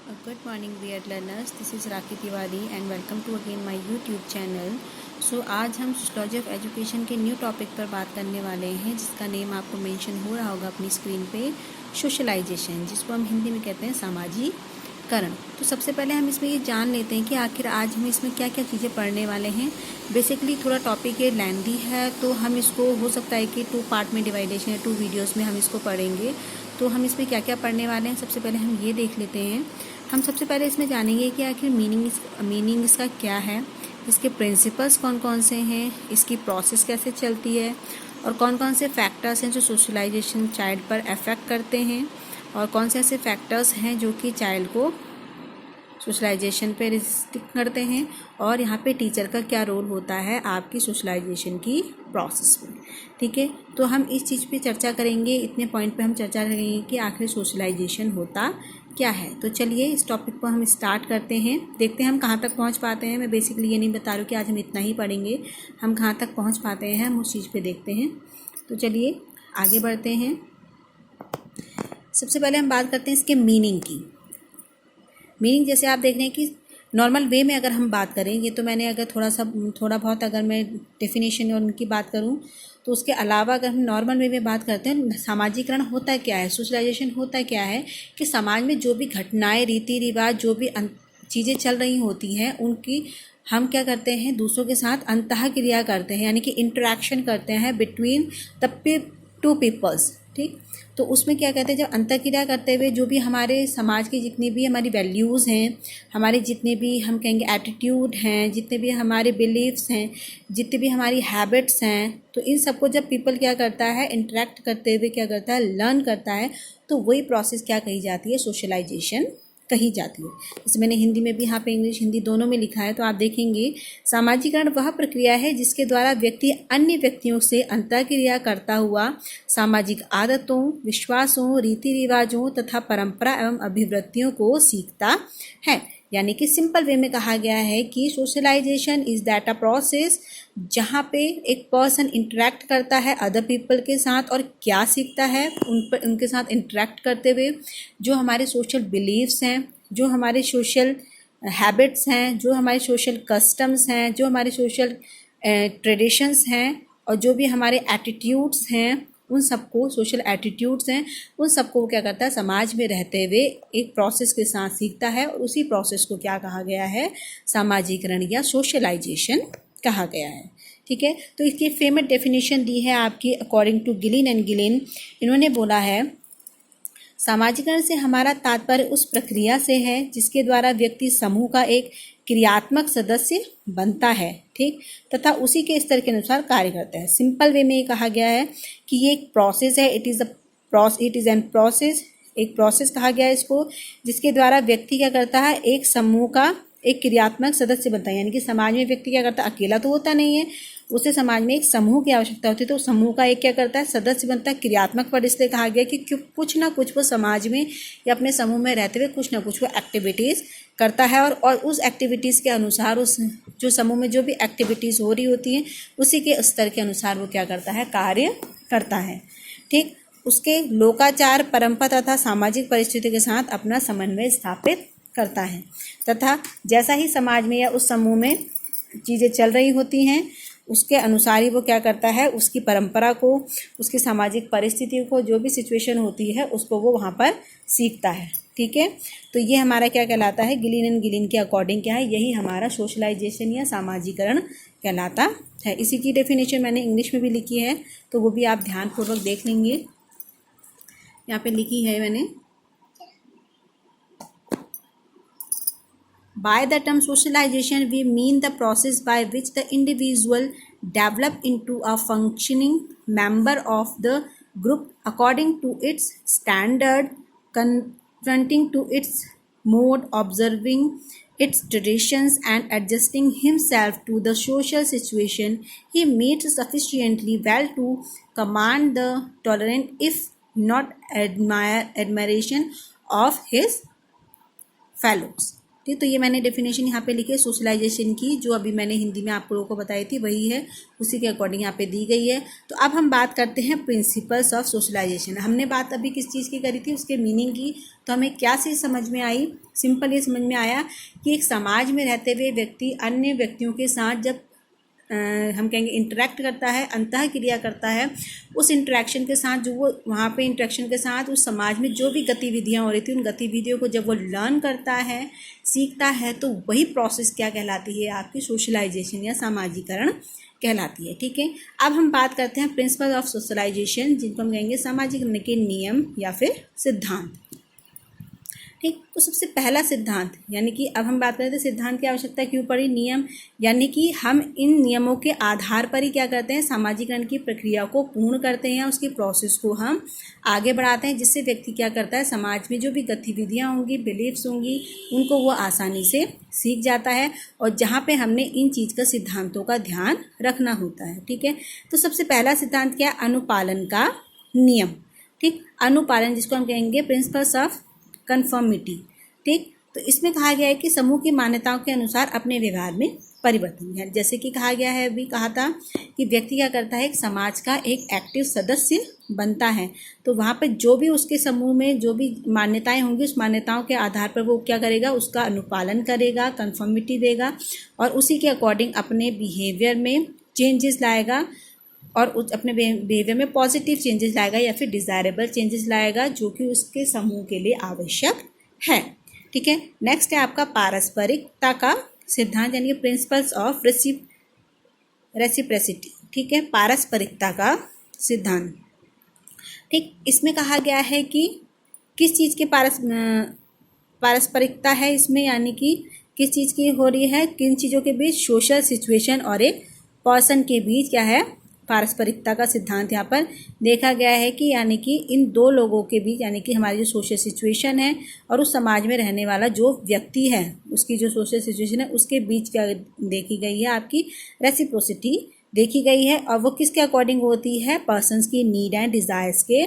Good morning dear learners, this is Rakhi Tiwari and welcome to again my YouTube channel. So आज हम sociology of education के new topic पर बात करने वाले हैं जिसका नेम आपको मेंशन हो रहा होगा अपनी स्क्रीन पे, सोशलाइजेशन, जिसको हम हिंदी में कहते हैं सामाजिकरण। तो सबसे पहले हम इसमें ये जान लेते हैं कि आखिर आज हम इसमें क्या क्या चीज़ें पढ़ने वाले हैं। बेसिकली थोड़ा टॉपिक ये लेंथी है तो हम इसको हो सकता है कि 2 पार्ट में डिवाइडेशन है, 2 वीडियोज़ में हम इसको पढ़ेंगे। तो हम इसमें क्या क्या पढ़ने वाले हैं सबसे पहले हम ये देख लेते हैं। हम सबसे पहले इसमें जानेंगे कि आखिर मीनिंग इसका क्या है, इसके प्रिंसिपल्स कौन कौन से हैं, इसकी प्रोसेस कैसे चलती है और कौन कौन से फैक्टर्स हैं जो सोशलाइजेशन चाइल्ड पर अफेक्ट करते हैं और कौन से ऐसे फैक्टर्स हैं जो कि चाइल्ड को सोशलाइजेशन पे रिस्ट्रिक्ट करते हैं और यहाँ पे टीचर का क्या रोल होता है आपकी सोशलाइजेशन की प्रोसेस में। ठीक है, तो हम इस चीज़ पे चर्चा करेंगे, इतने पॉइंट पे हम चर्चा करेंगे कि आखिर सोशलाइजेशन होता क्या है। तो चलिए इस टॉपिक को हम स्टार्ट करते हैं, देखते हैं हम कहाँ तक पहुँच पाते हैं। मैं बेसिकली ये नहीं बता रही हूँ कि आज हम इतना ही पढ़ेंगे, हम कहाँ तक पहुँच पाते हैं हम उस चीज़ पे देखते हैं। तो चलिए आगे बढ़ते हैं। सबसे पहले हम बात करते हैं इसके मीनिंग की। मीनिंग जैसे आप देख रहे हैं कि नॉर्मल वे में अगर हम बात करें, ये तो मैंने अगर थोड़ा बहुत अगर मैं डेफिनेशन और उनकी बात करूँ तो उसके अलावा अगर हम नॉर्मल वे में बात करते हैं, सामाजिकरण होता क्या है, सोशलाइजेशन होता क्या है कि समाज में जो भी घटनाएं, रीति रिवाज, जो भी चीज़ें चल रही होती हैं उनकी हम क्या करते हैं, दूसरों के साथ अंतःक्रिया करते हैं, यानी कि इंटरेक्शन करते हैं बिटवीन द 2 पीपल्स। ठीक, तो उसमें क्या कहते हैं, जब अंतःक्रिया करते हुए जो भी हमारे समाज की जितनी भी हमारी वैल्यूज़ हैं, हमारे जितने भी हम कहेंगे एटीट्यूड हैं, जितने भी हमारे बिलीव्स हैं, जितने भी हमारी हैबिट्स हैं, तो इन सबको जब पीपल क्या करता है, इंटरेक्ट करते हुए क्या करता है, लर्न करता है, तो वही प्रोसेस क्या कही जाती है, सोशलाइजेशन कही जाती है। जैसे मैंने हिंदी में भी यहाँ पे इंग्लिश हिंदी दोनों में लिखा है, तो आप देखेंगे सामाजिकरण वह प्रक्रिया है जिसके द्वारा व्यक्ति अन्य व्यक्तियों से अंतःक्रिया करता हुआ सामाजिक आदतों, विश्वासों, रीति रिवाजों तथा परंपरा एवं अभिवृत्तियों को सीखता है। यानी कि सिंपल वे में कहा गया है कि socialisation is that a process जहाँ पे एक पर्सन इंटरेक्ट करता है अदर पीपल के साथ और क्या सीखता है उनके साथ इंटरेक्ट करते हुए, जो हमारे सोशल बिलीव्स हैं, जो हमारे सोशल हैबिट्स हैं, जो हमारे सोशल कस्टम्स हैं, जो हमारे सोशल ट्रेडिशंस हैं और जो भी हमारे एटीट्यूड्स हैं, उन सबको सोशल एटीट्यूड्स हैं, उन सबको वो क्या करता है, समाज में रहते हुए एक प्रोसेस के साथ सीखता है और उसी प्रोसेस को क्या कहा गया है, सामाजिकरण या सोशलाइजेशन कहा गया है। ठीक है, तो इसकी फेमस डेफिनेशन दी है आपकी according to Gillin and Gillin. इन्होंने बोला है, सामाजिकरण से हमारा तात्पर्य उस प्रक्रिया से है जिसके द्वारा व्यक्ति समूह का एक क्रियात्मक सदस्य बनता है, ठीक, तथा उसी के स्तर के अनुसार कार्य करता है। सिंपल वे में ये कहा गया है कि ये एक प्रोसेस है, इट इज़ एन प्रोसेस, एक प्रोसेस कहा गया है इसको, जिसके द्वारा व्यक्ति क्या करता है, एक समूह का एक क्रियात्मक सदस्य बनता है। यानी कि समाज में व्यक्ति क्या करता है, अकेला तो होता नहीं है, उसे समाज में एक समूह की आवश्यकता होती है, तो समूह का एक क्या करता है, सदस्य बनता है। क्रियात्मक पद इसलिए कहा गया कि कुछ ना कुछ वो समाज में या अपने समूह में रहते हुए कुछ ना कुछ वो एक्टिविटीज़ करता है और उस एक्टिविटीज़ के अनुसार उस जो समूह में जो भी एक्टिविटीज़ हो रही होती हैं उसी के स्तर के अनुसार वो क्या करता है, कार्य करता है। ठीक, उसके लोकाचार, परंपरा तथा सामाजिक परिस्थिति के साथ अपना समन्वय स्थापित करता है तथा जैसा ही समाज में या उस समूह में चीज़ें चल रही होती हैं उसके अनुसार ही वो क्या करता है, उसकी परंपरा को, उसकी सामाजिक परिस्थितियों को, जो भी सिचुएशन होती है उसको वो वहाँ पर सीखता है। ठीक है, तो ये हमारा क्या कहलाता है, गिलिन एंड गिलिन के अकॉर्डिंग क्या है, यही हमारा सोशलाइजेशन या सामाजिकरण कहलाता है। इसी की डेफिनेशन मैंने इंग्लिश में भी लिखी है, तो वो भी आप ध्यानपूर्वक देख लेंगे, यहाँ पे लिखी है मैंने। By the term socialization, we mean the process by which the individual develop into a functioning member of the group according to its standard, confronting to its mode, observing its traditions and adjusting himself to the social situation he meets sufficiently well to command the tolerant if not admiration of his fellows। ठीक, तो ये मैंने definition यहाँ पे लिखी है socialisation की, जो अभी मैंने हिंदी में आप लोगों को बताई थी वही है, उसी के अकॉर्डिंग यहाँ पे दी गई है। तो अब हम बात करते हैं प्रिंसिपल्स ऑफ सोशलाइजेशन। हमने बात अभी किस चीज़ की करी थी, उसके मीनिंग की। तो हमें क्या चीज़ समझ में आई, सिंपल ये समझ में आया कि एक समाज में रहते हुए व्यक्ति अन्य व्यक्तियों के साथ जब हम कहेंगे इंटरेक्ट करता है, अंतः क्रिया करता है, उस इंटरेक्शन के साथ जो वो वहाँ पे इंटरेक्शन के साथ उस समाज में जो भी गतिविधियाँ हो रही थी, उन गतिविधियों को जब वो लर्न करता है, सीखता है, तो वही प्रोसेस क्या कहलाती है, आपकी सोशलाइजेशन या सामाजिकरण कहलाती है। ठीक है, अब हम बात करते हैं प्रिंसिपल ऑफ सोशलाइजेशन, जिनको हम कहेंगे सामाजिकरण के नियम या फिर सिद्धांत। ठीक, तो सबसे पहला सिद्धांत, यानी कि अब हम बात करते हैं सिद्धांत की आवश्यकता क्यों पड़ी, नियम, यानी कि हम इन नियमों के आधार पर ही क्या करते हैं, सामाजिकरण की प्रक्रिया को पूर्ण करते हैं, उसकी प्रोसेस को हम आगे बढ़ाते हैं, जिससे व्यक्ति क्या करता है, समाज में जो भी गतिविधियाँ होंगी, बिलीफ्स होंगी, उनको वो आसानी से सीख जाता है, और जहाँ पे हमने इन चीज़ का सिद्धांतों का ध्यान रखना होता है। ठीक है, तो सबसे पहला सिद्धांत क्या है, अनुपालन का नियम। ठीक, अनुपालन जिसको हम कहेंगे प्रिंसिपल्स ऑफ कन्फर्मिटी। ठीक, तो इसमें कहा गया है कि समूह की मान्यताओं के अनुसार अपने व्यवहार में परिवर्तन है। जैसे कि कहा गया है, अभी कहा था कि व्यक्ति क्या करता है, एक समाज का एक एक्टिव सदस्य बनता है, तो वहाँ पे जो भी उसके समूह में जो भी मान्यताएं होंगी, उस मान्यताओं के आधार पर वो क्या करेगा, उसका अनुपालन करेगा, कन्फर्मिटी देगा, और उसी के अकॉर्डिंग अपने बिहेवियर में चेंजेस लाएगा, और अपने बिहेवियर में पॉजिटिव चेंजेस लाएगा या फिर डिज़ायरेबल चेंजेस लाएगा, जो कि उसके समूह के लिए आवश्यक है। ठीक है, नेक्स्ट है आपका पारस्परिकता का सिद्धांत, यानी प्रिंसिपल्स ऑफ रेसिप्रोसिटी। ठीक है, पारस्परिकता का सिद्धांत। ठीक, इसमें कहा गया है कि किस चीज़ के पारस्परिकता है इसमें, यानी कि किस चीज़ की हो रही है, किन चीज़ों के बीच, सोशल सिचुएशन और एक पर्सन के बीच क्या है, पारस्परिकता का सिद्धांत यहाँ पर देखा गया है कि यानी कि इन दो लोगों के बीच, यानी कि हमारी जो सोशल सिचुएशन है और उस समाज में रहने वाला जो व्यक्ति है, उसकी जो सोशल सिचुएशन है, उसके बीच क्या देखी गई है, आपकी रेसिप्रोसिटी देखी गई है। और वो किसके अकॉर्डिंग होती है, पर्सन्स की नीड एंड डिज़ायर्स के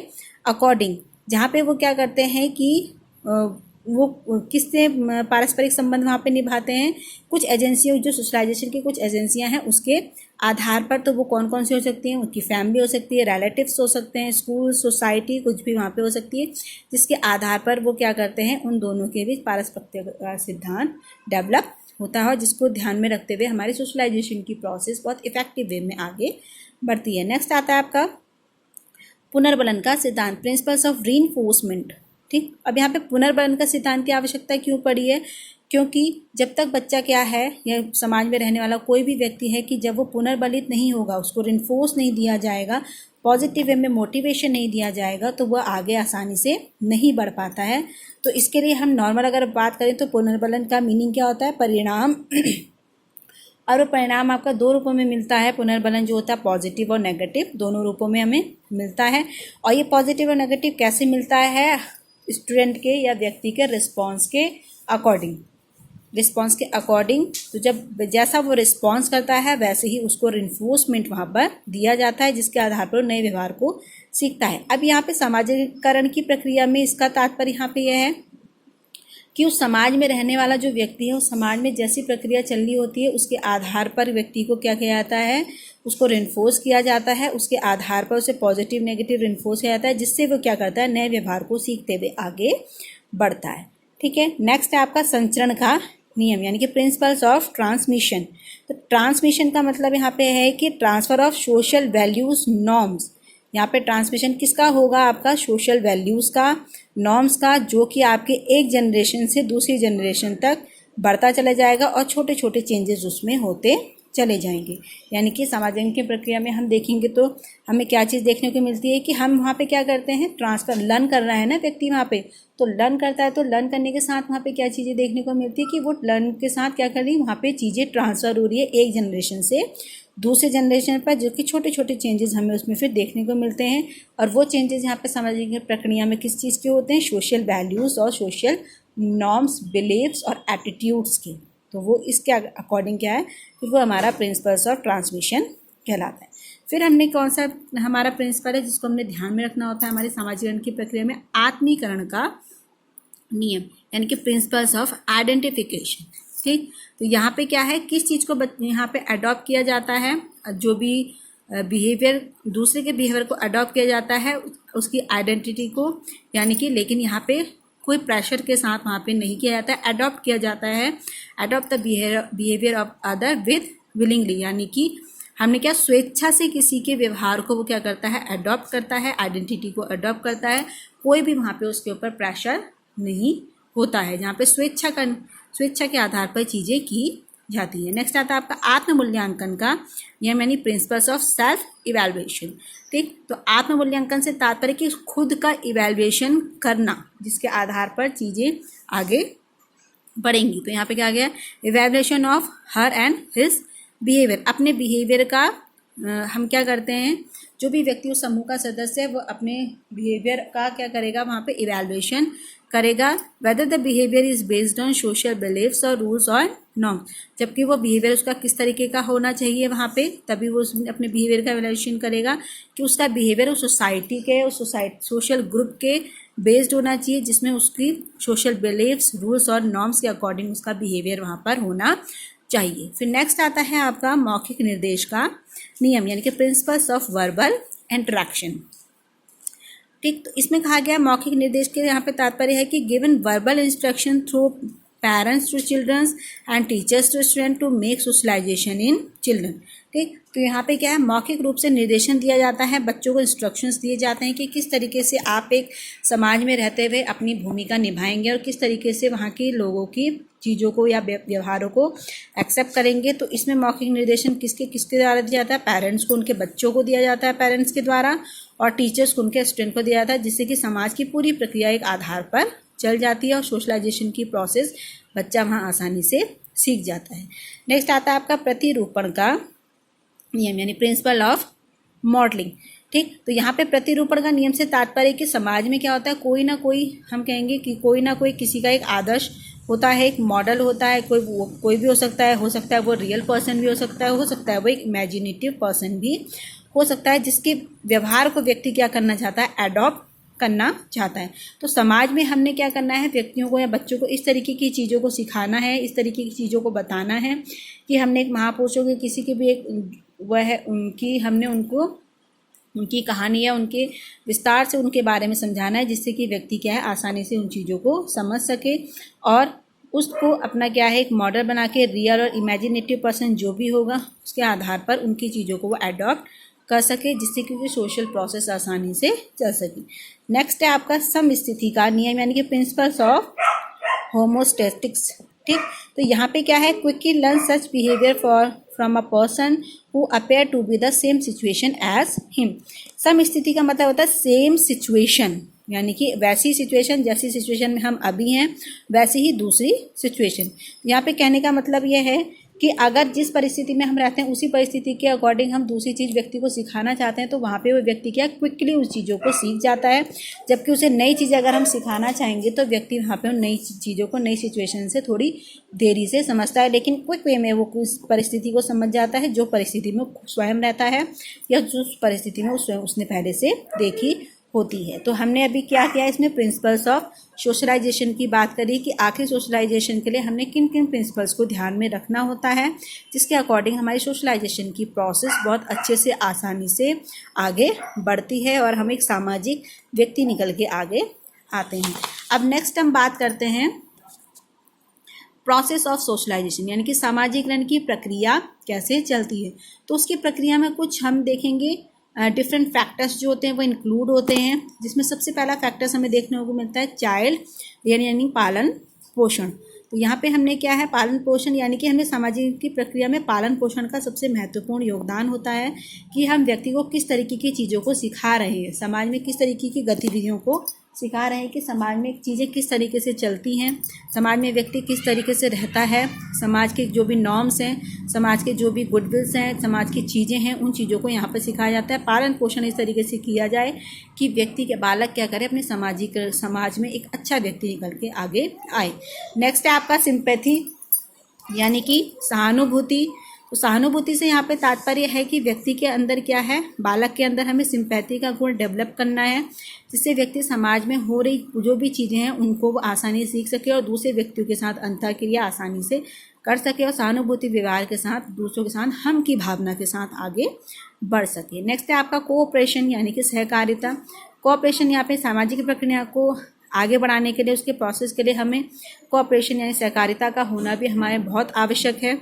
अकॉर्डिंग, जहाँ पे वो क्या करते हैं कि वो किससे पारस्परिक संबंध वहाँ पे निभाते हैं, कुछ एजेंसियों, जो सोशलाइजेशन की कुछ एजेंसियाँ हैं उसके आधार पर। तो वो कौन कौन सी हो सकती हैं, उनकी फैमिली हो सकती है, रिलेटिव्स हो सकते हैं, स्कूल, सोसाइटी, कुछ भी वहाँ पे हो सकती है, जिसके आधार पर वो क्या करते हैं, उन दोनों के बीच पारस्परिकता का सिद्धांत डेवलप होता है, जिसको ध्यान में रखते हुए हमारी सोशलाइजेशन की प्रोसेस बहुत इफेक्टिव वे में आगे बढ़ती है। नेक्स्ट आता है आपका पुनर्बलन का सिद्धांत, प्रिंसिपल्स ऑफ रीइंफोर्समेंट। ठीक, अब यहाँ पे पुनर्बलन का सिद्धांत की आवश्यकता क्यों पड़ी है, क्योंकि जब तक बच्चा क्या है, या समाज में रहने वाला कोई भी व्यक्ति है, कि जब वो पुनर्बलित नहीं होगा, उसको रिइंफोर्स नहीं दिया जाएगा, पॉजिटिव वे में मोटिवेशन नहीं दिया जाएगा, तो वह आगे आसानी से नहीं बढ़ पाता है। तो इसके लिए हम नॉर्मल अगर बात करें तो पुनर्बलन का मीनिंग क्या होता है, परिणाम और वो परिणाम आपका दो रूपों में मिलता है। पुनर्बलन जो होता है पॉजिटिव और नेगेटिव, दोनों रूपों में हमें मिलता है। और ये पॉजिटिव और नेगेटिव कैसे मिलता है, स्टूडेंट के या व्यक्ति के रिस्पॉन्स के अकॉर्डिंग, तो जब जैसा वो रिस्पॉन्स करता है वैसे ही उसको रिइंफोर्समेंट वहाँ पर दिया जाता है, जिसके आधार पर नए व्यवहार को सीखता है। अब यहाँ पे सामाजिकरण की प्रक्रिया में इसका तात्पर्य यहाँ पे यह है कि उस समाज में रहने वाला जो व्यक्ति है, उस समाज में जैसी प्रक्रिया चल रही होती है, उसके आधार पर व्यक्ति को क्या किया जाता है, उसको रिइंफोर्स किया जाता है, उसके आधार पर उसे पॉजिटिव नेगेटिव रिइंफोर्स किया जाता है, जिससे वो क्या करता है, नए व्यवहार को सीखते हुए आगे बढ़ता है। ठीक है, नेक्स्ट है आपका संचरण का नियम, यानी कि प्रिंसिपल्स ऑफ ट्रांसमिशन। तो ट्रांसमिशन का मतलब यहाँ पे है कि transfer of social values norms. यहाँ पे ट्रांसमिशन किसका होगा, आपका सोशल वैल्यूज़ का, नॉर्म्स का, जो कि आपके एक जनरेशन से दूसरी जनरेशन तक बढ़ता चला जाएगा और छोटे छोटे चेंजेस उसमें होते चले जाएंगे। यानी कि सामाजिक की प्रक्रिया में हम देखेंगे तो हमें क्या चीज़ देखने को मिलती है कि हम वहाँ पे क्या करते हैं, ट्रांसफ़र, लर्न कर रहा है ना व्यक्ति वहाँ पे, तो लर्न करता है, तो लर्न करने के साथ वहाँ पे क्या चीज़ें देखने को मिलती है कि वो लर्न के साथ क्या कर रही है, वहाँ पे चीज़ें ट्रांसफ़र हो रही है एक जनरेशन से दूसरे जनरेशन पर, जो कि छोटे छोटे चेंजेस हमें उसमें फिर देखने को मिलते हैं। और वो चेंजेस यहाँ पे सामाजिक प्रक्रिया में किस चीज़ के होते हैं, सोशल वैल्यूज़ और सोशल नॉर्म्स, बिलीव्स और एटीट्यूड्स के। तो वो इसके अकॉर्डिंग क्या है, फिर वो हमारा प्रिंसिपल्स ऑफ ट्रांसमिशन कहलाता है। फिर हमने कौन सा हमारा प्रिंसिपल है जिसको हमने ध्यान में रखना होता है हमारे सामाजिकरण की प्रक्रिया में, आत्मीकरण का नियम यानी कि प्रिंसिपल्स ऑफ आइडेंटिफिकेशन। ठीक, तो यहाँ पे क्या है, किस चीज़ को यहाँ पे अडॉप्ट किया जाता है, जो भी बिहेवियर दूसरे के बिहेवियर को अडॉप्ट किया जाता है उसकी आइडेंटिटी को, यानी कि लेकिन यहाँ पे कोई प्रेशर के साथ वहाँ पे नहीं किया जाता है, अडॉप्ट किया जाता है। Adopt the behaviour of other with willingly, यानी कि हमने क्या स्वेच्छा से किसी के व्यवहार को वो क्या करता है, अडॉप्ट करता है, आइडेंटिटी को अडॉप्ट करता है। कोई भी वहाँ पे उसके ऊपर प्रेशर नहीं होता है, जहाँ पे स्वेच्छा के आधार पर चीज़ें की जाती है। नेक्स्ट आता है आपका आत्म मूल्यांकन का नियम यानी प्रिंसिपल्स ऑफ सेल्फ इवैल्यूएशन। ठीक, तो आत्म मूल्यांकन से तात्पर्य कि खुद का इवैल्यूएशन करना, जिसके आधार पर चीज़ें आगे बढ़ेंगी। तो यहाँ पे क्या गया, evaluation of her and his behaviour, अपने बिहेवियर का हम क्या करते हैं, जो भी व्यक्ति उस समूह का सदस्य है वो अपने बिहेवियर का क्या करेगा, वहाँ पे इवैल्यूएशन करेगा। Whether the behaviour is based on social believes और रूल्स और नॉर्म्स, जबकि वो बिहेवियर उसका किस तरीके का होना चाहिए वहाँ पे, तभी वो अपने बिहेवियर का इवैल्यूएशन करेगा कि उसका बिहेवियर उस सोसाइटी के, उस सोशल ग्रुप के बेस्ड होना चाहिए, जिसमें उसकी सोशल बिलीव्स, रूल्स और नॉर्म्स के अकॉर्डिंग उसका बिहेवियर वहाँ पर होना चाहिए। फिर नेक्स्ट आता है आपका मौखिक निर्देश का नियम यानी कि प्रिंसिपल्स ऑफ वर्बल इंटरेक्शन। ठीक, तो इसमें कहा गया मौखिक निर्देश के यहाँ पे तात्पर्य है कि given verbal instruction through parents to childrens and teachers to student to make socialisation in children. ठीक, तो यहाँ पे क्या है, मौखिक रूप से निर्देशन दिया जाता है, बच्चों को इंस्ट्रक्शंस दिए जाते हैं कि किस तरीके से आप एक समाज में रहते हुए अपनी भूमिका निभाएंगे और किस तरीके से वहाँ के लोगों की चीज़ों को या व्यवहारों को एक्सेप्ट करेंगे। तो इसमें मौखिक निर्देशन किसके द्वारा दिया जाता है, पेरेंट्स को उनके बच्चों को दिया जाता है पेरेंट्स के द्वारा, और टीचर्स को उनके स्टूडेंट को दिया जाता है, जिससे कि समाज की पूरी प्रक्रिया एक आधार पर चल जाती है और सोशलाइजेशन की प्रोसेस बच्चा वहाँ आसानी से सीख जाता है। नेक्स्ट आता है आपका प्रतिरूपण का नियम यानी प्रिंसिपल ऑफ मॉडलिंग। ठीक, तो यहाँ पे प्रतिरूपण का नियम से तात्पर्य कि समाज में क्या होता है, कोई ना कोई, हम कहेंगे कि कोई ना कोई किसी का एक आदर्श होता है, एक मॉडल होता है, कोई भी हो सकता है वो रियल पर्सन भी हो सकता है वो एक इमेजिनेटिव पर्सन भी हो सकता है, जिसके व्यवहार को व्यक्ति क्या करना चाहता है, अडॉप्ट करना चाहता है। तो समाज में हमने क्या करना है, व्यक्तियों को या बच्चों को इस तरीके की चीज़ों को सिखाना है, इस तरीके की चीज़ों को बताना है कि हमने एक महापुरुषों के किसी की भी एक वह है उनकी, हमने उनको उनकी कहानी या उनके विस्तार से उनके बारे में समझाना है, जिससे कि व्यक्ति क्या है आसानी से उन चीज़ों को समझ सके और उसको अपना क्या है एक मॉडल बना के रियल और इमेजिनेटिव पर्सन जो भी होगा उसके आधार पर उनकी चीज़ों को वो अडॉप्ट कर सके, जिससे कि सोशल प्रोसेस आसानी से चल सके। नेक्स्ट है आपका समस्थिति का नियम यानी कि प्रिंसिपल्स ऑफ होमोस्टैटिक्स। ठीक, तो यहाँ पे क्या है, quickly learn such behaviour from a person who appear to be the same situation as him. समस्थिति का मतलब होता है सेम सिचुएशन, यानी कि वैसी सिचुएशन, जैसी सिचुएशन में हम अभी हैं वैसी ही दूसरी सिचुएशन। यहाँ पे कहने का मतलब यह है कि अगर जिस परिस्थिति में हम रहते हैं उसी परिस्थिति के अकॉर्डिंग हम दूसरी चीज़ व्यक्ति को सिखाना चाहते हैं तो वहाँ पे वो व्यक्ति क्या क्विकली उस चीज़ों को सीख जाता है, जबकि उसे नई चीज़ अगर हम सिखाना चाहेंगे तो व्यक्ति वहाँ पे उन नई चीज़ों को नई सिचुएशन से थोड़ी देरी से समझता है, लेकिन क्विक वे में वो उस परिस्थिति को समझ जाता है जो परिस्थिति में स्वयं रहता है या जो परिस्थिति में उसने पहले से देखी होती है। तो हमने अभी क्या किया, इसमें प्रिंसिपल्स ऑफ सोशलाइजेशन की बात करी कि आखिर सोशलाइजेशन के लिए हमने किन किन प्रिंसिपल्स को ध्यान में रखना होता है, जिसके अकॉर्डिंग हमारी सोशलाइजेशन की प्रोसेस बहुत अच्छे से आसानी से आगे बढ़ती है और हम एक सामाजिक व्यक्ति निकल के आगे आते हैं। अब नेक्स्ट हम बात करते हैं प्रोसेस ऑफ सोशलाइजेशन यानी कि सामाजिकरण की प्रक्रिया कैसे चलती है। तो उसकी प्रक्रिया में कुछ हम देखेंगे डिफरेंट फैक्टर्स जो होते हैं वो इंक्लूड होते हैं, जिसमें सबसे पहला फैक्टर्स हमें देखने को मिलता है चाइल्ड यानी पालन पोषण। तो यहाँ पे हमने क्या है, पालन पोषण यानी कि हमें सामाजिक की प्रक्रिया में पालन पोषण का सबसे महत्वपूर्ण योगदान होता है कि हम व्यक्ति को किस तरीके की चीज़ों को सिखा रहे हैं, समाज में किस तरीके की गतिविधियों को सिखा रहे हैं, कि समाज में चीज़ें किस तरीके से चलती हैं, समाज में व्यक्ति किस तरीके से रहता है, समाज के जो भी नॉर्म्स हैं, समाज के जो भी गुडविल्स हैं, समाज की चीज़ें हैं, उन चीज़ों को यहाँ पर सिखाया जाता है। पालन पोषण इस तरीके से किया जाए कि व्यक्ति के बालक क्या करे, अपने समाज में एक अच्छा व्यक्ति निकल के आगे आए। नेक्स्ट है आपका सिंपैथी यानी कि सहानुभूति। तो सहानुभूति से यहाँ पे तात्पर्य है कि व्यक्ति के अंदर क्या है, बालक के अंदर हमें सिंपैथी का गुण डेवलप करना है, जिससे व्यक्ति समाज में हो रही जो भी चीज़ें हैं उनको वो आसानी से सीख सके और दूसरे व्यक्तियों के साथ अंतःक्रिया आसानी से कर सके और सहानुभूति व्यवहार के साथ दूसरों के साथ हम की भावना के साथ आगे बढ़ सके। नेक्स्ट है आपका कोऑपरेशन यानी कि सहकारिता। कोऑपरेशन यहाँ पे सामाजिक प्रक्रिया को आगे बढ़ाने के लिए, उसके प्रोसेस के लिए हमें कोऑपरेशन यानी सहकारिता का होना भी हमारे बहुत आवश्यक है।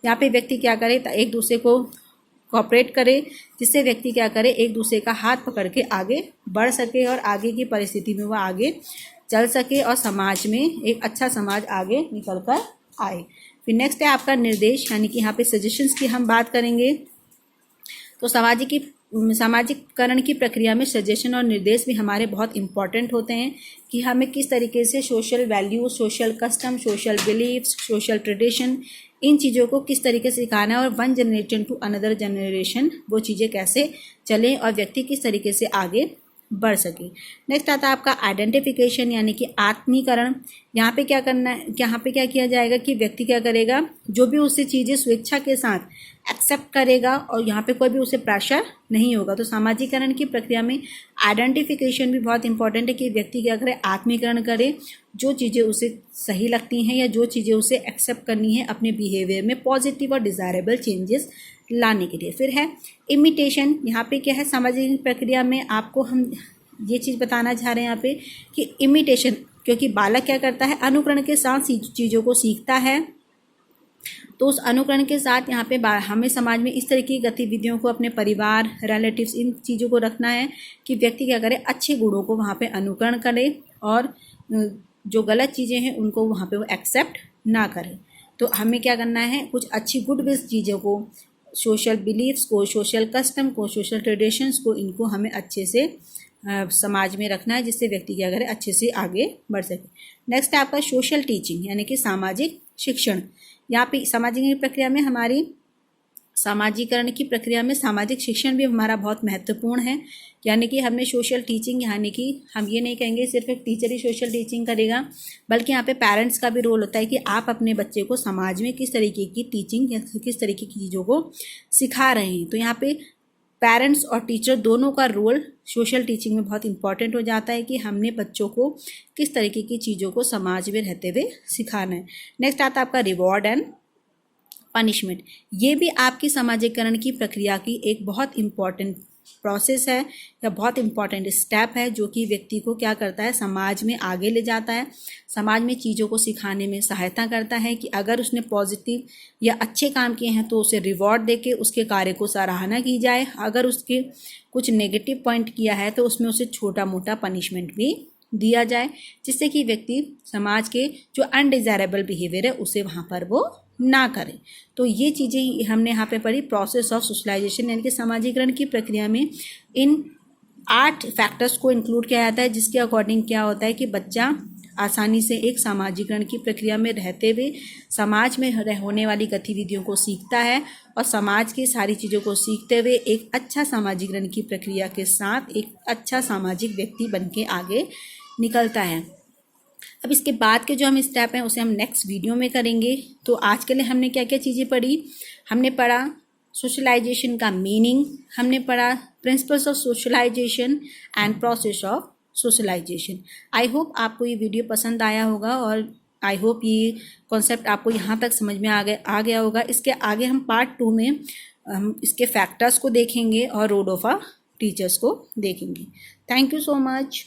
यहाँ पे व्यक्ति क्या करे, एक दूसरे को कोऑपरेट करे, जिससे व्यक्ति क्या करे, एक दूसरे का हाथ पकड़ के आगे बढ़ सके और आगे की परिस्थिति में वह आगे चल सके और समाज में एक अच्छा समाज आगे निकल कर आए। फिर नेक्स्ट है आपका निर्देश यानी कि यहाँ पे सजेशंस की हम बात करेंगे। तो सामाजिककरण की प्रक्रिया में सजेशन और निर्देश भी हमारे बहुत इंपॉर्टेंट होते हैं कि हमें किस तरीके से social value, social custom, social beliefs, social tradition, इन चीज़ों को किस तरीके से सिखाना है और one generation to another generation वो चीज़ें कैसे चलें और व्यक्ति किस तरीके से आगे बढ़ सके। नेक्स्ट आता है आपका आइडेंटिफिकेशन यानी कि आत्मीकरण। यहाँ पे क्या करना है, यहाँ पे क्या किया जाएगा कि व्यक्ति क्या करेगा, जो भी उससे चीज़ें स्वेच्छा के साथ एक्सेप्ट करेगा और यहाँ पे कोई भी उसे प्रेशर नहीं होगा। तो सामाजिकरण की प्रक्रिया में आइडेंटिफिकेशन भी बहुत इंपॉर्टेंट है कि व्यक्ति क्या करे, आत्मीकरण करे, जो चीज़ें उसे सही लगती हैं या जो चीज़ें उसे एक्सेप्ट करनी है अपने बिहेवियर में पॉजिटिव और डिज़ायरेबल चेंजेस लाने के लिए। फिर है इमिटेशन। यहाँ पे क्या है, सामाजिक प्रक्रिया में आपको हम ये चीज़ बताना चाह रहे हैं यहाँ पे कि इमिटेशन, क्योंकि बालक क्या करता है, अनुकरण के साथ चीज़ों को सीखता है। तो उस अनुकरण के साथ यहाँ पे हमें समाज में इस तरह की गतिविधियों को अपने परिवार, रिलेटिव्स, इन चीज़ों को रखना है कि व्यक्ति क्या करे, अच्छे गुणों को वहाँ पे अनुकरण करे और जो गलत चीज़ें हैं उनको वहाँ पे वो एक्सेप्ट ना करे। तो हमें क्या करना है, कुछ अच्छी गुड विल चीज़ों को, सोशल बिलीव्स को, सोशल कस्टम को, सोशल ट्रेडिशंस को, इनको हमें अच्छे से समाज में रखना है, जिससे व्यक्ति क्या करे, अच्छे से आगे बढ़ सके। नेक्स्ट है आपका सोशल टीचिंग यानी कि सामाजिक शिक्षण। यहाँ पे सामाजिक प्रक्रिया में हमारी सामाजिकरण की प्रक्रिया में सामाजिक शिक्षण भी हमारा बहुत महत्वपूर्ण है। यानी कि हमें सोशल टीचिंग, यानी कि हम ये नहीं कहेंगे सिर्फ एक टीचर ही सोशल टीचिंग करेगा, बल्कि यहाँ पे पेरेंट्स का भी रोल होता है कि आप अपने बच्चे को समाज में किस तरीके की टीचिंग या किस तरीके की चीज़ों को सिखा रहे हैं। तो यहाँ पे पेरेंट्स और टीचर दोनों का रोल सोशल टीचिंग में बहुत इंपॉर्टेंट हो जाता है कि हमने बच्चों को किस तरीके की चीज़ों को समाज में रहते हुए सिखाना है। नेक्स्ट आता है आपका रिवॉर्ड एंड पनिशमेंट। ये भी आपकी सामाजिकरण की प्रक्रिया की एक बहुत इम्पॉर्टेंट प्रोसेस है या बहुत इम्पॉर्टेंट स्टेप है, जो कि व्यक्ति को क्या करता है, समाज में आगे ले जाता है, समाज में चीज़ों को सिखाने में सहायता करता है कि अगर उसने पॉजिटिव या अच्छे काम किए हैं तो उसे रिवॉर्ड देके उसके कार्य को सराहना की जाए, अगर उसके कुछ नेगेटिव पॉइंट किया है तो उसमें उसे छोटा मोटा पनिशमेंट भी दिया जाए, जिससे कि व्यक्ति समाज के जो अनडिज़ायरेबल बिहेवियर है उसे वहाँ पर वो ना करें। तो ये चीज़ें हमने यहाँ पे पढ़ी, प्रोसेस ऑफ सोशलाइजेशन यानी कि सामाजिकरण की प्रक्रिया में इन 8 फैक्टर्स को इंक्लूड किया जाता है, जिसके अकॉर्डिंग क्या होता है कि बच्चा आसानी से एक सामाजिकरण की प्रक्रिया में रहते हुए समाज में होने वाली गतिविधियों को सीखता है और समाज की सारी चीज़ों को सीखते हुए एक अच्छा सामाजिकरण की प्रक्रिया के साथ एक अच्छा सामाजिक व्यक्ति बन के आगे निकलता है। अब इसके बाद के जो हम स्टेप हैं उसे हम नेक्स्ट वीडियो में करेंगे। तो आज के लिए हमने क्या क्या चीज़ें पढ़ी, हमने पढ़ा सोशलाइजेशन का मीनिंग, हमने पढ़ा principles of socialization and process of socialization. I hope आपको ये वीडियो पसंद आया होगा और आई होप ये कॉन्सेप्ट आपको यहाँ तक समझ में आ गया होगा। इसके आगे हम पार्ट 2 में हम इसके फैक्टर्स को देखेंगे और रोल ऑफ अ टीचर्स को देखेंगे। Thank you so much.